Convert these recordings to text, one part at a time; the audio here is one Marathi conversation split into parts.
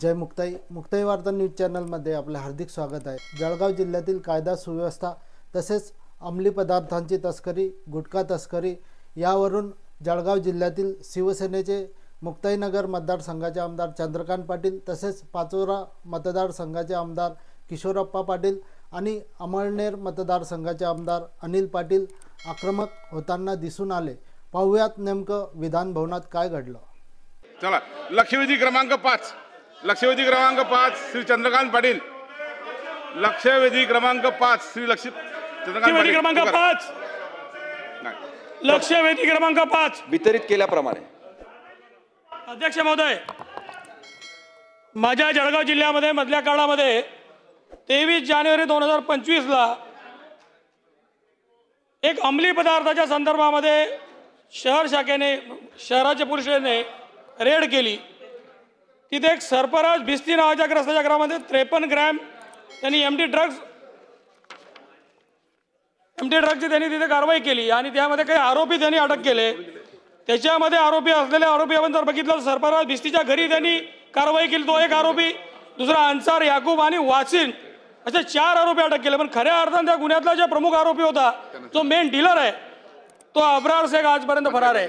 जय मुक्ताई वार्ता न्यूज चॅनलमध्ये आपले हार्दिक स्वागत आहे। जळगाव जिल्ह्यातील कायदा सुव्यवस्था तसेच अंमली पदार्थांची तस्करी, गुटखा तस्करी यावरून जळगाव जिल्ह्यातील शिवसेनेचे मुक्ताईनगर मतदारसंघाचे आमदार चंद्रकांत पाटील तसेच पाचोरा मतदारसंघाचे आमदार किशोरप्पा पाटील आणि अमळनेर मतदारसंघाचे आमदार अनिल पाटील आक्रमक होताना दिसून आले। पाहूयात नेमकं विधान भवनात काय घडलं। चला, लक्षवेधी क्रमांक 5 लक्षवेधी क्रमांक 5 श्री चंद्रकांत पाटील। लक्षवेधी क्रमांक 5 श्री चंद्रकांत पाटील क्रमांक 5 लक्षवेधी क्रमांक 5 वितरित केल्याप्रमाणे अध्यक्ष महोदय, माझ्या जळगाव जिल्ह्यामध्ये मधल्या काळामध्ये 23 जानेवारी 2025 ला एक अंमली पदार्थाच्या संदर्भामध्ये शहर शाखेने शहराच्या पोलिसांनी रेड केली। तिथे एक सरफराज भिस्ती नावाच्या ग्रस्ताच्या घरामध्ये 53 ग्रॅम त्यांनी एमडी ड्रग्सची त्यांनी तिथे कारवाई केली आणि त्यामध्ये काही आरोपी त्यांनी अटक केले। त्याच्यामध्ये आरोपी असलेले आरोपी आपण जर बघितलं, सरफराज भिस्तीच्या घरी त्यांनी कारवाई केली, तो एक आरोपी, दुसरा अन्सार याकूब आणि वासिन असे 4 आरोपी अटक केले। पण खऱ्या अर्थाने त्या गुन्ह्यातला जो प्रमुख आरोपी होता, जो मेन डीलर आहे, तो अब्रार शेख आजपर्यंत फरार आहे।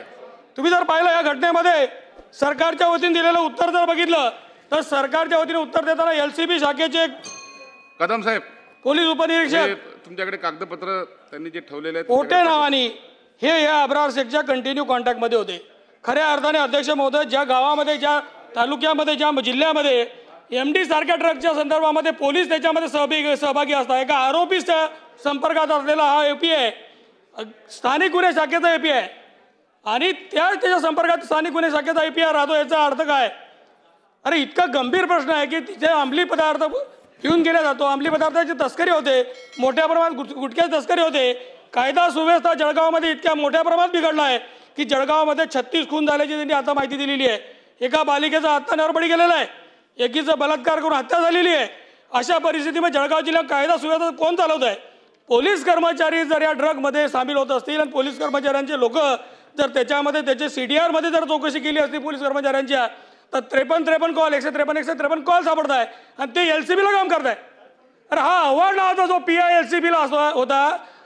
तुम्ही जर पाहिलं या घटनेमध्ये सरकारच्या वतीने दिलेलं उत्तर जर बघितलं तर सरकारच्या वतीने उत्तर देताना एलसीबी शाखेचे कदम साहेब, पोलीस उपनिरीक्षक तुमच्याकडे कागदपत्र त्यांनी जे ठेवलेले आहेत पोटे नावानी हे या अब्रार शेखच्या कंटिन्यू कॉन्टॅक्ट मध्ये होते। खऱ्या अर्थाने अध्यक्ष महोदय, ज्या गावामध्ये, ज्या तालुक्यामध्ये, ज्या जिल्ह्यामध्ये एमडी सारख्या ड्रगच्या संदर्भामध्ये पोलीस त्याच्यामध्ये सहभागी असतात, एका आरोपीच्या संपर्कात असलेला हा एपीआय स्थानिक गुन्हे शाखेचा एपीआय आणि त्याच्या संपर्कात स्थानिक गुन्हे शाखेचा एपीआय राहतो, याचा अर्थ काय? अरे इतका गंभीर प्रश्न आहे की तिथे अंमली पदार्थ घेऊन गेला जातो, अंमली पदार्थाची तस्करी होते, मोठ्या प्रमाणात गुटख्याची तस्करी होते। कायदा सुव्यवस्था जळगावमध्ये इतक्या मोठ्या प्रमाणात बिघडला आहे की जळगावमध्ये 36 खून झाल्याची त्यांनी आता माहिती दिलेली आहे। एका बालिकेचा हत्या नरबळी गेलेला आहे, एकीचा बलात्कार करून हत्या झालेली आहे। अशा परिस्थितीमध्ये जळगाव जिल्ह्यात कायदा सुव्यवस्था कोण चालवत आहे? पोलीस कर्मचारी जर या ड्रगमध्ये सामील होत असतील आणि पोलीस कर्मचाऱ्यांचे लोक जर त्याच्यामध्ये त्याचे सीडीआर मध्ये जर चौकशी केली असती पोलीस कर्मचाऱ्यांच्या, तर 53 कॉल 153 कॉल सापडत आहे आणि ते एलसीबीला काम करत आहे। अरे हा अवॉर्ड नावाचा जो पीआय एलसीबीला होता,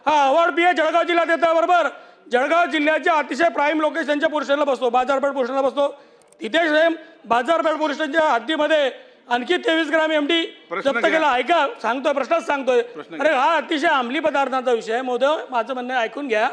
हा अवॉर्ड पीआय जळगाव जिल्ह्यात येता बरोबर जळगाव जिल्ह्याच्या अतिशय प्राईम लोकेशनच्या पोर्शनला बसतो, बाजारपेठ पोर्शनला बसतो। तिथे सेम बाजारपेठ पोलीस स्टेशनच्या हद्दीमध्ये आणखी 23 ग्रॅम एमडी जप्त केला। ऐका, सांगतोय, प्रश्नच सांगतोय। अरे हा अतिशय अंमली पदार्थांचा विषय आहे महोदय, माझं म्हणणं ऐकून घ्या।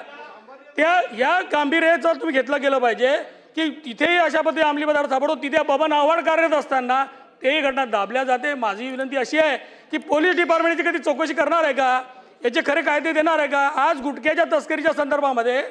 त्या या गांभीर्याचं तुम्ही घेतलं गेलं पाहिजे की तिथेही अशा पद्धती अंमली पदार्थ सापडतो, तिथे बबन आव्हाड कार्यरत असताना तेही घटना दाबल्या जाते। माझी विनंती अशी आहे की पोलीस डिपार्टमेंटची कधी चौकशी करणार आहे का? याचे खरे कायदे देणार आहे का? आज गुटख्याच्या तस्करीच्या संदर्भामध्ये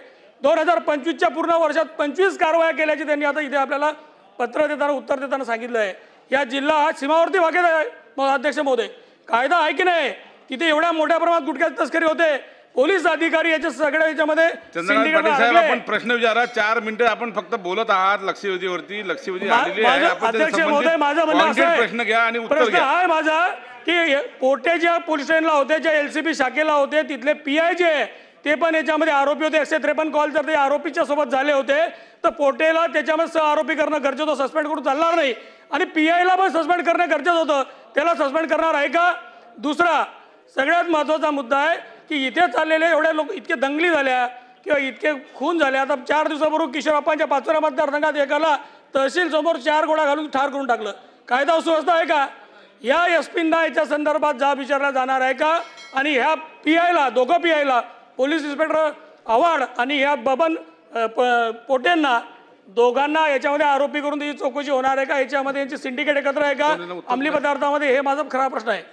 2025च्या पूर्ण वर्षात 25 कारवाया केल्याची त्यांनी आता इथे आपल्याला पत्र देताना उत्तर देताना सांगितलं आहे। या जिल्हा हा सीमावर्ती भागात आहे अध्यक्ष महोदय, कायदा आहे की नाही? तिथे एवढ्या मोठ्या प्रमाणात गुटख्याची तस्करी होते, पोलीस अधिकारी याच्या सगळ्या याच्यामध्ये चंद्रकांत पाटील साहेब, आपण प्रश्न विचारा, 4 मिनिटं आपण फक्त बोलत आहात। लक्षवेधीवरती लक्षवेधी आलेली आहे, आपण अध्यक्ष महोदय, माझं म्हणणं असं आहे, प्रश्न घ्या आणि उत्तर प्रश्न घ्या। आहे माझा की पोटे ज्या पोलीस स्टेशनला होते, ज्या एलसीबी शाखेला होते, तिथले पीआय जे ते पण याच्यामध्ये आरोपी होते। 153 कॉल जर ते आरोपीच्या सोबत झाले होते तर पोटेला त्याच्यामध्ये सह आरोपी करणं गरजेचं होतं, सस्पेंड करून चालणार नाही आणि पीआयला पण सस्पेंड करणं गरजेचं होतं, त्याला सस्पेंड करणार आहे का? दुसरा सगळ्यात महत्त्वाचा मुद्दा आहे की इथे चाललेले एवढे लोक इतके दंगली झाल्या किंवा इतके खून झाले। आता 4 दिवसापूर्वी किशोरप्पांच्या पाचोरा मतदारसंघात एकाला तहसील समोर 4 गोळ्या घालून ठार करून टाकलं। कायदा सुव्यवस्था आहे का? या एसपींना याच्या संदर्भात जाब विचारला जाणार आहे का? आणि ह्या पीआयला, दोघं पीआयला, पोलीस इन्स्पेक्टर आव्हाड आणि ह्या बबन पोटेंना दोघांना याच्यामध्ये आरोपी करून त्याची चौकशी होणार आहे का? याच्यामध्ये यांची सिंडिकेट एकत्र आहे का अंमली पदार्थामध्ये? हे माझा खरा प्रश्न आहे।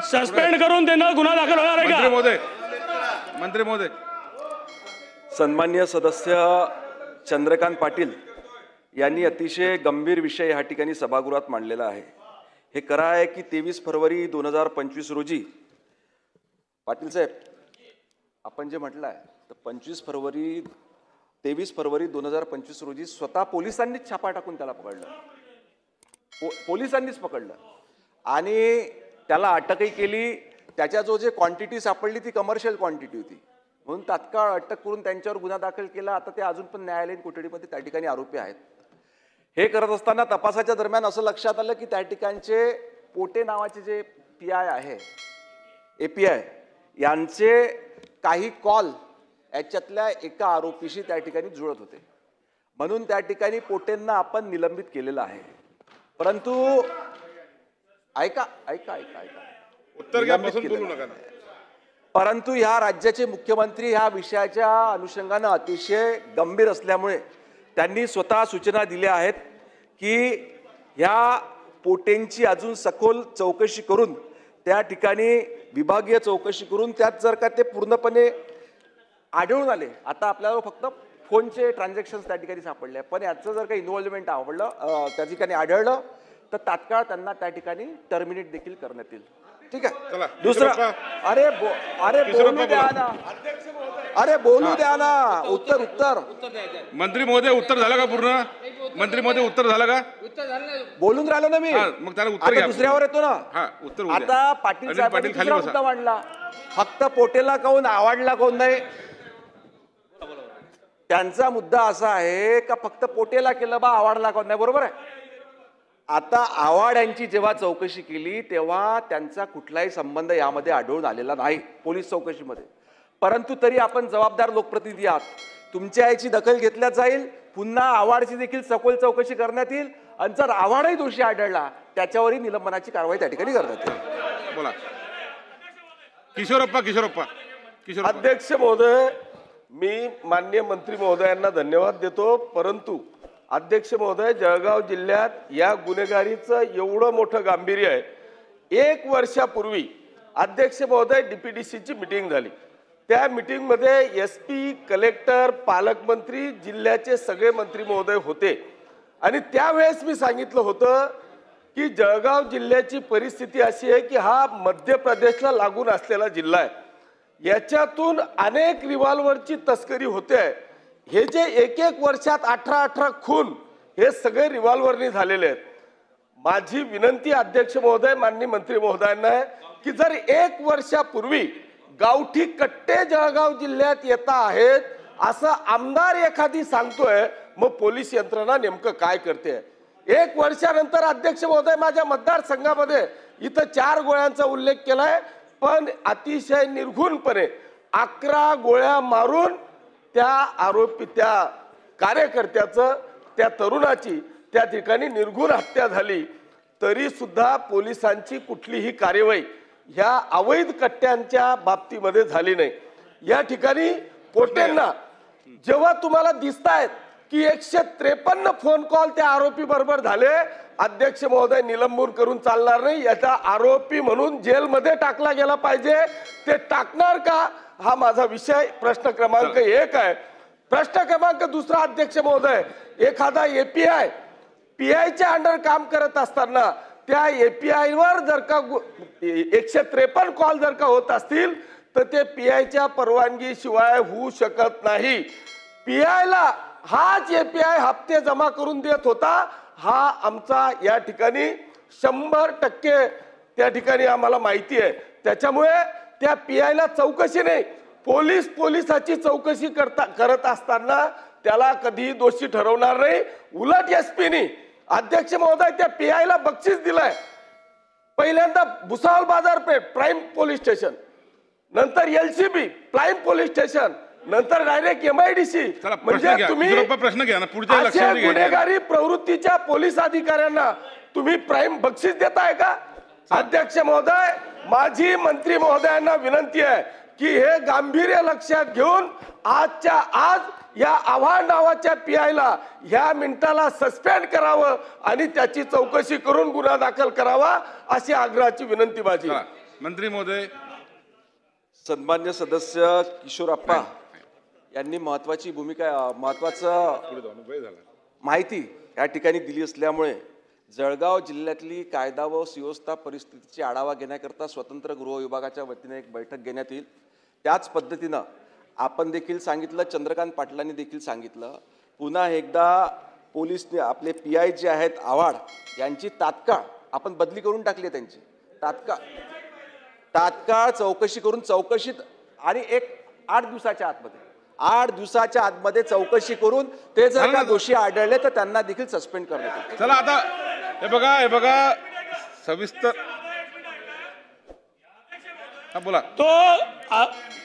सस्पेंड करून त्यांना गुन्हा दाखल होणार आहे का? मंत्री महोदय, सन्माननीय सदस्य चंद्रकांत पाटील यांनी अतिशय गंभीर विषय या ठिकाणी सभागृहात मांडलेला आहे। हे खरं आहे की 23 फरवरी 2025 रोजी पाटील साहेब आपण जे म्हटलं आहे तर 23 फरवरी 2025 रोजी स्वतः पोलिसांनीच छापा टाकून त्याला पकडलं, पोलिसांनीच पकडलं आणि त्याला अटकही केली। त्याच्या जो जे क्वांटिटी सापडली ती कमर्शियल क्वांटिटी होती, म्हणून तात्काळ अटक करून त्यांच्यावर गुन्हा दाखल केला। आता ते अजून पण न्यायालयीन कोठडीमध्ये त्या ठिकाणी आरोपी आहेत। हे करत असताना तपासाच्या दरम्यान असं लक्षात आलं की त्या ठिकाणचे पोटे नावाचे जे PI आहे, API यांचे काही कॉल याच्यातल्या एका आरोपीशी त्या ठिकाणी जुळत होते, म्हणून त्या ठिकाणी पोटेंना आपण निलंबित केलेलं आहे. परंतु ऐका ऐका ऐका ऐका उत्तर घ्या, बसून बोलू नका. परंतु ह्या राज्याचे मुख्यमंत्री ह्या विषयाच्या अनुषंगानं अतिशय गंभीर असल्यामुळे त्यांनी स्वतः सूचना दिल्या आहेत की ह्या पोटेंची अजून सखोल चौकशी करून त्या ठिकाणी विभागीय चौकशी करून त्यात जर का ते पूर्णपणे आढळून आले, आता आपल्याला फक्त फोनचे ट्रान्झॅक्शन्स त्या ठिकाणी सापडले, पण याचं जर काही इन्व्हॉल्वमेंट त्या ठिकाणी आढळलं तर तात्काळ त्यांना त्या ठिकाणी टर्मिनेट देखील करण्यात येईल. ठीक आहे. चला, दुसरं, किशोरप्पा. अरे बोलू द्या ना, अरे बोलू द्या ना. उत्तर मंत्री महोदय उत्तर झालं का पूर्ण? मंत्री महोदय उत्तर झालं का? बोलून राहिलो ना मी. मग त्याला उत्तर आता घ्या. दुसऱ्यावर येतो ना. हा, उत्तर होऊ द्या. आता पाटील अनिल साहेबांनी पाटील खाली दुसरा बसा. मुद्दा मांडला, फक्त पोटेला कोण आवडला कोण नाही. त्यांचा मुद्दा असा आहे का फक्त पोटेला केलं बा, आवडला कोण नाही. बरोबर आहे. आता आव्हाड यांची जेव्हा चौकशी केली तेव्हा त्यांचा कुठलाही संबंध यामध्ये आढळून आलेला नाही पोलीस चौकशीमध्ये, परंतु तरी आपण जबाबदार लोकप्रतिनिधी आहात, तुमच्या याची दखल घेतल्या जाईल. पुन्हा आव्हाडची देखील सखोल चौकशी करण्यात येईल आणि जर आव्हाडही दोषी आढळला त्याच्यावरही निलंबनाची कारवाई त्या ठिकाणी करण्यात येईल. बोला. किशोरप्पा. अध्यक्ष महोदय, मी माननीय मंत्री महोदयांना धन्यवाद देतो, परंतु अध्यक्ष महोदय, जळगाव जिल्ह्यात या गुन्हेगारीचं एवढं मोठं गांभीर्य आहे. 1 वर्षापूर्वी अध्यक्ष महोदय DPDCची मीटिंग झाली. त्या मीटिंगमध्ये SP, कलेक्टर, पालकमंत्री, जिल्ह्याचे सगळे मंत्री महोदय होते आणि त्यावेळेस मी सांगितलं होतं की जळगाव जिल्ह्याची परिस्थिती अशी आहे की हा मध्य प्रदेशला लागून असलेला जिल्हा आहे, याच्यातून अनेक रिव्हॉल्वरची तस्करी होते. हे जे 1 वर्षात 18 खून हे सगळे रिव्हॉल्वरनी झालेले आहेत. माझी विनंती अध्यक्ष महोदय, माननीय मंत्री महोदयांना आहे की जर 1 वर्षापूर्वी गावठी कट्टे जळगाव जिल्ह्यात येत आहेत असं आमदार एखादी सांगतोय, मग पोलीस यंत्रणा नेमकं काय करते? 1 वर्षानंतर अध्यक्ष महोदय, माझ्या मतदारसंघामध्ये इथं 4 गोळ्यांचा उल्लेख केलाय, पण अतिशय निर्घुणपणे 11 गोळ्या मारून त्या आरोपी, त्या कार्यकर्त्याचं, त्या तरुणाची त्या ठिकाणी निर्घुण हत्या झाली, तरी सुद्धा पोलिसांची कुठलीही कार्यवाही ह्या अवैध कट्ट्यांच्या बाबतीमध्ये झाली नाही. या ठिकाणी पोटेंना जेव्हा तुम्हाला दिसतायत की 153 फोन कॉल त्या आरोपी बरोबर झाले, अध्यक्ष महोदय, निलंबन करून चालणार नाही. याचा आरोपी म्हणून जेलमध्ये टाकला गेला पाहिजे. ते टाकणार का, हा माझा विषय प्रश्न क्रमांक 1 आहे. प्रश्न क्रमांक 2, अध्यक्ष महोदय, एखादा API PIच्या अंडर काम करत असताना त्या API वर जर का 153 कॉल जर का होत असतील तर ते PIच्या परवानगी शिवाय होऊ शकत नाही. PIला हाच API हप्ते जमा करून देत होता. हा आमचा या ठिकाणी 100% त्या ठिकाणी आम्हाला माहिती आहे. त्याच्यामुळे त्या PIला चौकशी नाही, पोलिसाची चौकशी करत असताना त्याला कधीही दोषी ठरवणार नाही. उलट SPनी, अध्यक्ष महोदय, त्या PIला बक्षीस दिलंय. पहिल्यांदा भुसावळ बाजारपेठ प्राईम पोलीस स्टेशन, नंतर LCB प्राईम पोलीस स्टेशन, नंतर डायरेक्ट MIDC. म्हणजे तुम्ही प्रश्न घ्या ना, पुढच्या अशा गुन्हेगारी प्रवृत्तीच्या पोलीस अधिकाऱ्यांना तुम्ही प्राईम बक्षीस देताय का? अध्यक्ष महोदय, माझी मंत्री महोदयांना विनंती आहे की हे गांभीर्य लक्षात घेऊन आजच्या आज या आव्हाड नावाच्या PIला ह्या मिनिटाला सस्पेंड करावं आणि त्याची चौकशी करून गुन्हा दाखल करावा, अशी आग्रहाची विनंती माझी. मंत्री महोदय. सन्मान्य सदस्य किशोरप्पा यांनी महत्वाची भूमिका, महत्वाचं माहिती या ठिकाणी दिली असल्यामुळे जळगाव जिल्ह्यातली कायदा व सुव्यवस्था परिस्थितीची आढावा घेण्याकरता स्वतंत्र गृह विभागाच्या वतीने एक बैठक घेण्यात येईल. त्याच पद्धतीनं आपण देखील सांगितलं, चंद्रकांत पाटलांनी देखील सांगितलं, पुन्हा एकदा पोलीसने आपले PI जे आहेत आव्हाड यांची तात्काळ आपण बदली करून टाकली, त्यांची तात्काळ चौकशी करून चौकशीत आणि 8 दिवसाच्या आतमध्ये 8 दिवसाच्या आतमध्ये चौकशी करून ते जर का दोषी आढळले तर त्यांना देखील सस्पेंड करण्यात येईल. चला आता हे बघा सविस्तर हा बोला. तो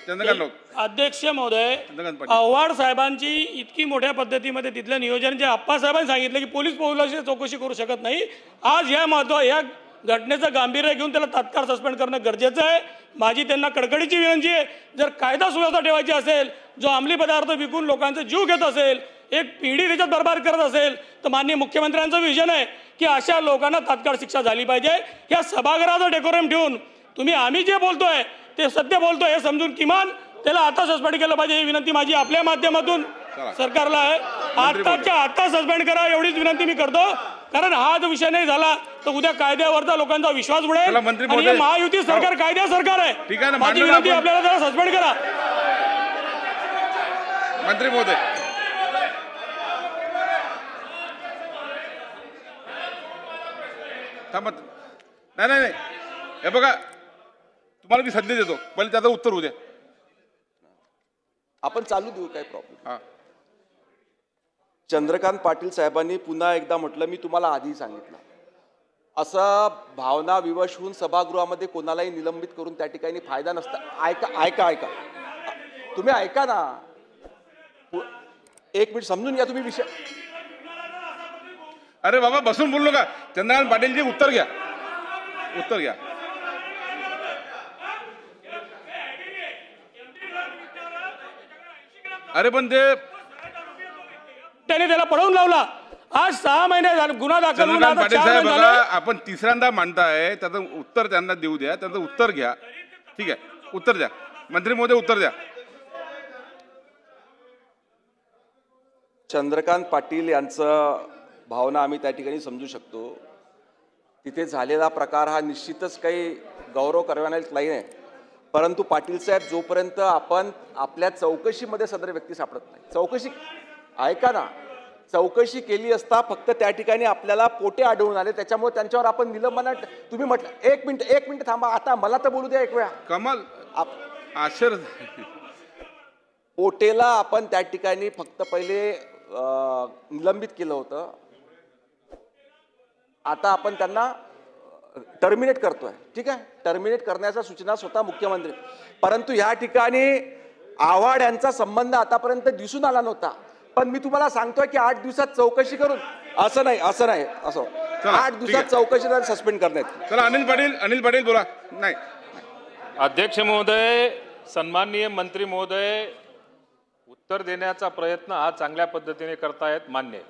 चंद्रकांत राऊत. अध्यक्ष महोदय, चंद्रकांत पाटील. आव्हाड साहेबांची इतकी मोठ्या पद्धतीमध्ये तिथलं नियोजन जे आप्पासाहेबांनी सांगितलं की पोलीस पोलिसांची चौकशी करू शकत नाही, आज या घटनेचं गांभीर्य घेऊन त्याला तात्काळ सस्पेंड करणं गरजेचं आहे. माझी त्यांना कडकडीची विनंती आहे, जर कायदा सुव्यवस्था ठेवायची असेल, जो अंमली पदार्थ विकून लोकांचा जीव घेत असेल, एक पिढी त्याच्यात बरबाद करत असेल, तर माननीय मुख्यमंत्र्यांचं विजन आहे की अशा लोकांना तात्काळ शिक्षा झाली पाहिजे. या सभागृहाचं डेकोरम ठेवून तुम्ही आम्ही जे बोलतोय ते सत्य बोलतोय हे समजून किमान त्याला आता सस्पेंड केलं पाहिजे, ही विनंती माझी आपल्या माध्यमातून सरकारला आहे. आताच्या आता सस्पेंड करा एवढीच विनंती मी करतो, कारण हा जो विषय नाही झाला तर उद्या कायद्यावरचा लोकांचा विश्वास उडेल आणि हे महायुती सरकार कायद्या सरकार आहे. ठीक आहे ना, माझी विनंती आपल्याला जरा सस्पेंड करा. मंत्री महोदय, थांबा. नाही हे बघा, तुम्हाला मी संधी देतो, पहिले त्याचं उत्तर होऊ द्या. आपण चालू देऊ, काय प्रॉब्लेम. हा. चंद्रकांत पाटील साहेबांनी पुन्हा एकदा म्हटलं, मी तुम्हाला आधी सांगितलं, असं भावना विवश होऊन सभागृहामध्ये कोणालाही निलंबित करून त्या ठिकाणी फायदा नसता. ऐका तुम्ही ऐका ना, एक मिनिट समजून घ्या तुम्ही विषय. अरे बाबा बसून बोललो का. चंद्रकांत पाटीलजी उत्तर घ्या. अरे पण ते त्याने त्याला पळवून लावला. आज 6 महिने झाले गुन्हा दाखल होऊन, चंद्रकांत आता पाटील 4 साहेब महिने बघा, झाले. आपण तिसऱ्यांदा मांडताय, त्याचं उत्तर त्यांना देऊ द्या. त्याचं उत्तर घ्या. ठीक आहे, उत्तर द्या. मंत्री महोदय उत्तर द्या. चंद्रकांत पाटील यांचं भावना आम्ही त्या ठिकाणी समजू शकतो. तिथे झालेला प्रकार हा निश्चितच काही गौरव करण्यालायक नाही, परंतु पाटील साहेब, जोपर्यंत आपण आपल्या चौकशीमध्ये सदर व्यक्ती सापडत नाही, ऐका ना, चौकशी केली असता फक्त त्या ठिकाणी आपल्याला पोटे आढळून आले, त्याच्यामुळे त्यांच्यावर आपण निलंबनात. तुम्ही म्हटलं एक मिनिट थांबा, आता मला तर बोलू द्या एक वेळा. कमाल आश्चर्य. पोटेला आपण त्या ठिकाणी फक्त पहिले निलंबित केलं होतं, आता आपण त्यांना टर्मिनेट करतोय. ठीक आहे, टर्मिनेट करण्याच्या सूचना स्वतः मुख्यमंत्री, परंतु या ठिकाणी आव्हाड यांचा संबंध आतापर्यंत दिसून आला नव्हता. पण मी तुम्हाला सांगतोय की 8 दिवसात चौकशी करून, असं नाही 8 दिवसात चौकशी सस्पेंड करण्यात. चला अनिल पाटील बोला. नाही अध्यक्ष महोदय, सन्माननीय मंत्री महोदय, उत्तर देण्याचा प्रयत्न हा चांगल्या पद्धतीने करतायत, मान्य आहे.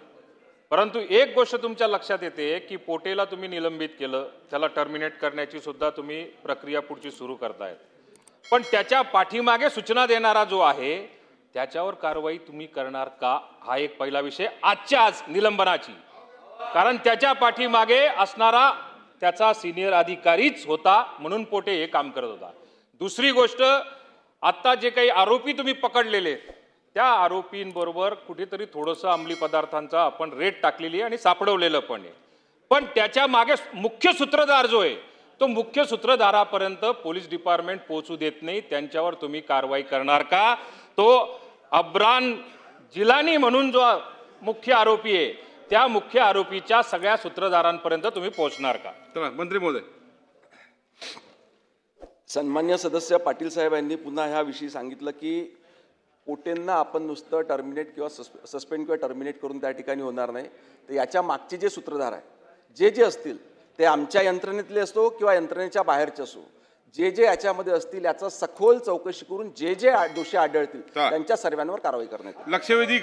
परंतु एक गोष्ट तुमच्या लक्षात येते की पोटेला तुम्ही निलंबित केलं, त्याला टर्मिनेट करण्याची सुद्धा तुम्ही प्रक्रिया पुढची सुरू करतायत, पण त्याच्या पाठीमागे सूचना देणारा जो आहे त्याच्यावर कारवाई तुम्ही करणार का, हा एक पहिला विषय आजच्या आज निलंबनाची. कारण त्याच्या पाठीमागे असणारा त्याचा सिनियर अधिकारीच होता, म्हणून पोटे हे काम करत होता. दुसरी गोष्ट, आता जे काही आरोपी तुम्ही पकडलेले त्या आरोपींबरोबर कुठेतरी थोडंसं अंमली पदार्थांचा आपण रेट टाकलेली आहे आणि सापडवलेलं पण आहे, पण त्याच्या मागे मुख्य सूत्रधार जो आहे तो मुख्य सूत्रधारापर्यंत पोलीस डिपार्टमेंट पोहोचू देत नाही. त्यांच्यावर तुम्ही कारवाई करणार का? तो अब्रान जिलानी म्हणून जो मुख्य आरोपी आहे त्या मुख्य आरोपीच्या सगळ्या सूत्रधारांपर्यंत तुम्ही पोहोचणार का? चला मंत्री महोदय. सन्मान्य सदस्य पाटील साहेब यांनी पुन्हा ह्याविषयी सांगितलं की पोटेंना आपण नुसतं टर्मिनेट किंवा सस्पेंड किंवा टर्मिनेट करून त्या ठिकाणी होणार नाही, तर याच्या मागचे जे सूत्रधार आहे जे असतील ते आमच्या यंत्रणेतले असो किंवा यंत्रणेच्या बाहेरचे असो, जे याच्यामध्ये असतील याचा सखोल चौकशी करून जे दोषी आढळतील त्यांच्या सर्वांवर कारवाई करण्यात येईल. लक्षवेधी